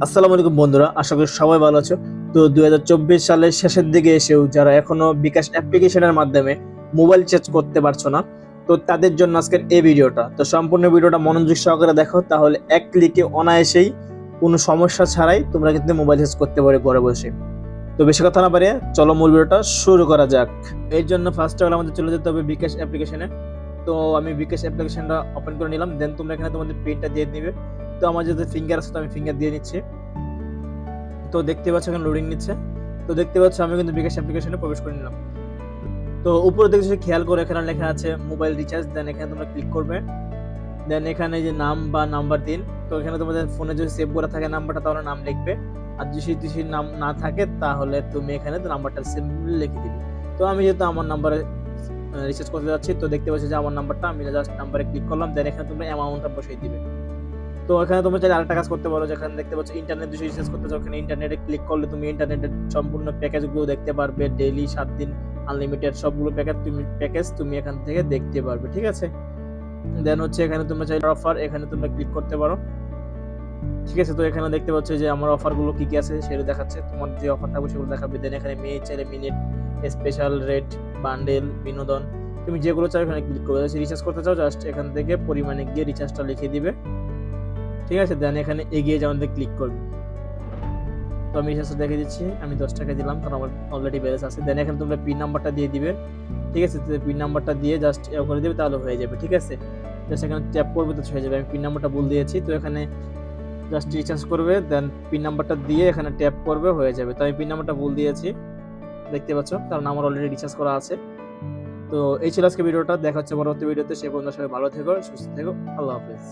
আসসালামু আলাইকুম বন্ধুরা, আশা করি সবাই ভালো আছো। তো 2024 সালের শেষের দিকে এসেও যারা এখনো বিকাশ অ্যাপ্লিকেশনের মাধ্যমে মোবাইল রিচার্জ করতে পারছো না, তো তাদের জন্য আজকের এই ভিডিওটা। তো সম্পূর্ণ ভিডিওটা মনোযোগ সহকারে দেখো, তাহলে এক ক্লিকে অনায়াসেই কোনো সমস্যা ছাড়াই তোমরা কিন্তু মোবাইল রিচার্জ করতে পারো ঘরে বসে। তো বেশি কথা না বাড়িয়ে চলো মূল ভিডিওটা শুরু করা যাক। এর জন্য ফার্স্ট অফ অল আমাদের চলে যেতে হবে বিকাশ অ্যাপ্লিকেশনে। তো আমি বিকাশ অ্যাপ্লিকেশনটা ওপেন করে নিলাম, দেন তোমরা এখানে তোমাদের পিনটা দিয়ে দিবে। তো আমার যেহেতু ফিঙ্গার আছে, তো আমি ফিঙ্গার দিয়ে নিচ্ছি। তো দেখতে পাচ্ছ এখানে লোডিং নিচ্ছে। তো দেখতে পাচ্ছ আমি কিন্তু বিকাশ অ্যাপ্লিকেশনে প্রবেশ করে নিলাম। তো উপরে দেখছো খেয়াল করে এখানে লেখা আছে মোবাইল রিচার্জ, দেন এখানে তোমরা ক্লিক করবে। দেন এখানে যে নাম বা নাম্বার দিন, তো এখানে তোমাদের ফোনে যদি সেভ করা থাকে নাম্বারটা, তাহলে নাম লিখবে। আর যদি নাম না থাকে তাহলে তুমি এখানে তো নাম্বারটা সিম্পলি লিখে দিবে। তো আমি যেহেতু আমার নাম্বারে রিচার্জ করতে যাচ্ছি, তো দেখতে পাচ্ছি যে আমার নাম্বারটা, আমি জাস্ট নাম্বারে ক্লিক করলাম। দেন এখানে তোমরা অ্যামাউন্টটা বসিয়ে দিবে। তো এখানে তোমরা চাইলে আরেকটা কাজ করতে পারো, যেখানে দেখতে পাচ্ছ ইন্টারনেট যদি রিচার্জ করতে চাও, ওখানে ইন্টারনেটে ক্লিক করলে তুমি ইন্টারনেটের সম্পূর্ণ প্যাকেজগুলো দেখতে পারবে। ডেইলি 7 দিন আনলিমিটেড সবগুলো প্যাকেজ তুমি এখান থেকে দেখতে পারবে, ঠিক আছে। দেন হচ্ছে এখানে তোমরা চাইলে অফার, এখানে তোমরা ক্লিক করতে পারো, ঠিক আছে। তো এখানে দেখতে পাচ্ছ যে আমার অফারগুলো কি কি আছে সেটা দেখাচ্ছে, তোমার যে অফার থাকবে সেগুলো দেখাবে। দেন এখানে চাইলে মিনিট, স্পেশাল রেট, বান্ডেল, বিনোদন, তুমি যেগুলো চাও এখানে ক্লিক করবে। রিচার্জ করতে চাও জাস্ট এখান থেকে পরিমাণে গিয়ে রিচার্জটা লিখে দিবে, ঠিক আছে। দেন এখানে এগিয়ে যাওয়াতে ক্লিক করবে। তো আমি রিচার্জটা দেখে দিচ্ছি, আমি 10 টাকা দিলাম কারণ আমার অলরেডি ব্যালেন্স আছে। দেন এখানে তোমরা পিন নাম্বারটা দিয়ে দিবে, ঠিক আছে। পিন নাম্বারটা দিয়ে জাস্ট করে দিবে, তাহলে হয়ে যাবে, ঠিক আছে। জাস্ট এখানে ট্যাপ করবে তো হয়ে যাবে। আমি পিন নাম্বারটা ভুল দিয়েছি, তো এখানে জাস্ট রিচার্জ করবে, দেন পিন নাম্বারটা দিয়ে এখানে ট্যাপ করবে, হয়ে যাবে। তো আমি পিন নাম্বারটা ভুল দিয়েছি, দেখতে পাচ্ছ, কারণ আমার অলরেডি রিচার্জ করা আছে। তো এই ছিল আজকে ভিডিওটা, দেখা হচ্ছে পরবর্তী ভিডিওতে। সে পর্যন্ত সবাই ভালো থেকো, সুস্থ থেকো, আল্লাহ হাফেজ।